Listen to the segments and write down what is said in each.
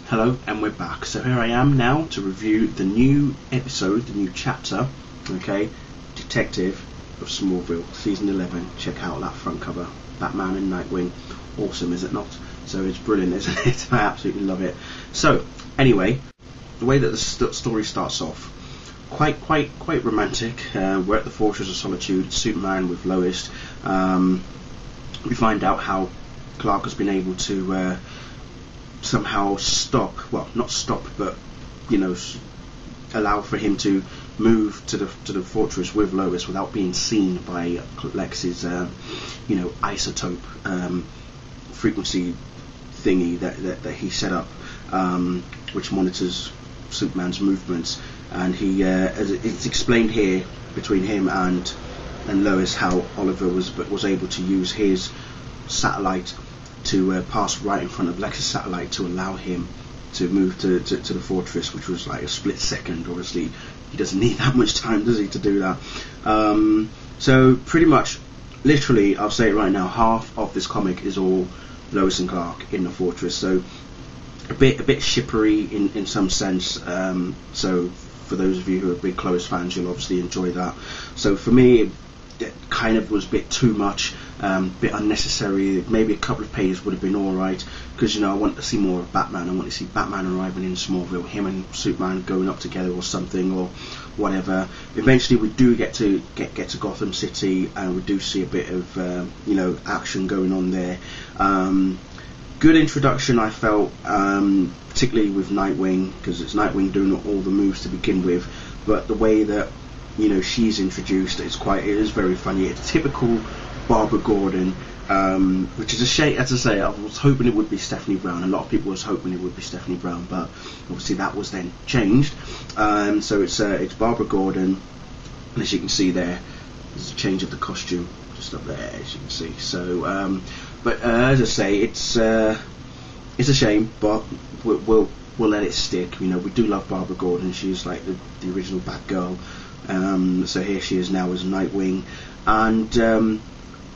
Hello, and we're back. So here I am now to review the new episode, the new chapter, okay, Detective of Smallville, Season 11. Check out that front cover, Batman and Nightwing. Awesome, is it not? So it's brilliant, isn't it? I absolutely love it. So, anyway, the way that the story starts off, quite romantic. We're at the Fortress of Solitude, Superman with Lois. We find out how Clark has been able to somehow stop, well, not stop, but allow for him to move to the fortress with Lois without being seen by Lex's isotope frequency thingy that he set up, which monitors Superman's movements. And he it's explained here between him and Lois how Oliver was able to use his satellite to pass right in front of Lex's satellite to allow him to move to the fortress, which was like a split second. Obviously he doesn't need that much time, does he, to do that. So pretty much, literally, I'll say it right now, half of this comic is all Lois and Clark in the fortress, so a bit shippery in some sense. So for those of you who are big Lois fans, you'll obviously enjoy that. So for me, it kind of was a bit too much, bit unnecessary. Maybe a couple of pages would have been alright, because I want to see more of Batman. I want to see Batman arriving in Smallville, him and Superman going up together or something, or whatever. Eventually we do get to Gotham City, and we do see a bit of action going on there. Good introduction, I felt, particularly with Nightwing, because it's Nightwing doing all the moves to begin with, but the way that she's introduced, it is very funny. It's typical Barbara Gordon, which is a shame. As I say, I was hoping it would be Stephanie Brown. A lot of people was hoping it would be Stephanie Brown, but obviously that was then changed. So it's Barbara Gordon, and as you can see there, there's a change of the costume just up there, as you can see. So, but as I say, it's a shame, but we'll let it stick. We do love Barbara Gordon. She's like the original Batgirl. So here she is now as Nightwing, and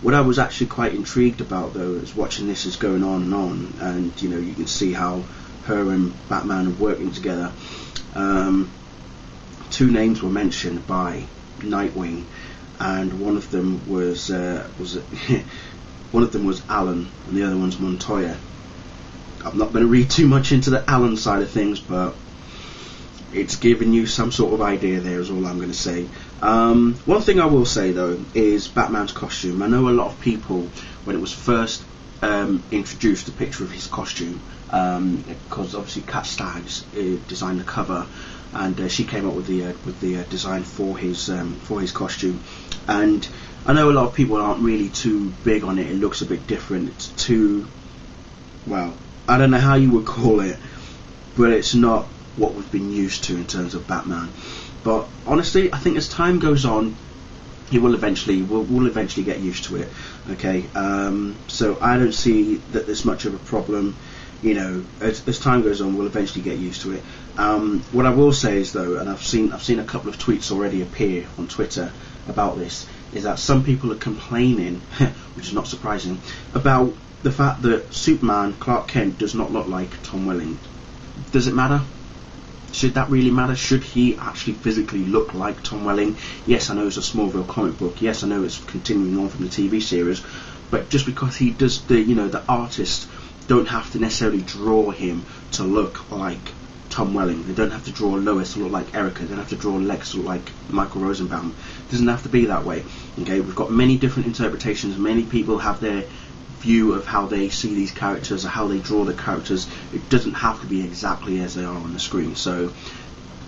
what I was actually quite intrigued about, though, is watching this is going on, and you can see how her and Batman are working together. Two names were mentioned by Nightwing, and one of them was one of them was Alan, and the other one's Montoya. I'm not going to read too much into the Alan side of things, but it's giving you some sort of idea there, is all I'm going to say. One thing I will say, though, is Batman's costume. I know a lot of people, when it was first introduced, a picture of his costume, because obviously Kat Staggs designed the cover, and she came up with the design for his costume. And I know a lot of people aren't really too big on it. It looks a bit different. It's too, well, I don't know how you would call it, but it's not what we've been used to in terms of Batman. But honestly, I think as time goes on, we'll eventually get used to it. Okay, so I don't see that there's much of a problem. As time goes on, we'll eventually get used to it. What I will say is, though, and I've seen a couple of tweets already appear on Twitter about this, is that some people are complaining, which is not surprising, about the fact that Superman, Clark Kent, does not look like Tom Welling. Does it matter? Should that really matter? Should he actually physically look like Tom Welling? Yes, I know it's a Smallville comic book. Yes, I know it's continuing on from the TV series. But just because he does the artists don't have to necessarily draw him to look like Tom Welling. They don't have to draw Lois to look like Erica. They don't have to draw Lex to look like Michael Rosenbaum. It doesn't have to be that way. Okay, we've got many different interpretations. Many people have their view of how they see these characters or how they draw the characters. It doesn't have to be exactly as they are on the screen. So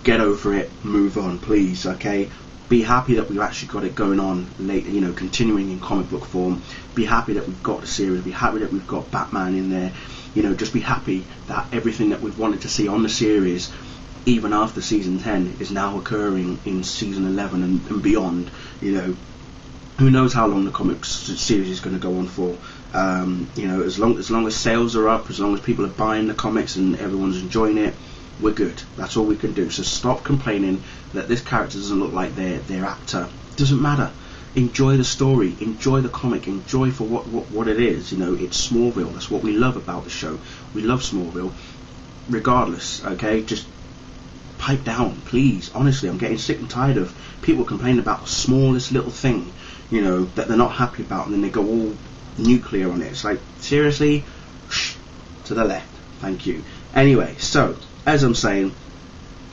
get over it, move on, please. Okay, be happy that we've actually got it going on late, continuing in comic book form. Be happy that we've got the series. Be happy that we've got Batman in there. Just be happy that everything that we've wanted to see on the series, even after season 10, is now occurring in season 11 and beyond. Who knows how long the comics series is going to go on for. As long as sales are up, as long as people are buying the comics and everyone's enjoying it, we're good. That's all we can do. So stop complaining that this character doesn't look like their actor. It doesn't matter. Enjoy the story, enjoy the comic, enjoy for what it is. It's Smallville. That's what we love about the show. We love Smallville. regardless, okay, just pipe down, please. Honestly, I'm getting sick and tired of people complaining about the smallest little thing, you know, that they're not happy about, and then they go all nuclear on it. It's like, seriously, shh, to the left, thank you. Anyway, so as I'm saying,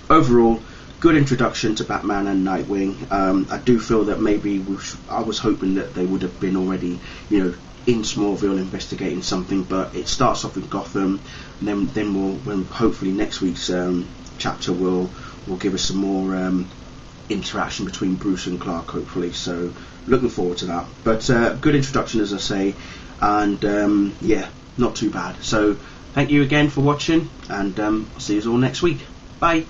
overall, good introduction to Batman and Nightwing. I do feel that maybe I was hoping that they would have been already, you know, in Smallville investigating something, but it starts off in Gotham, and then we'll hopefully next week's chapter will give us some more interaction between Bruce and Clark, hopefully. So looking forward to that. But good introduction, as I say, and yeah, not too bad. So thank you again for watching, and I'll see you all next week. Bye.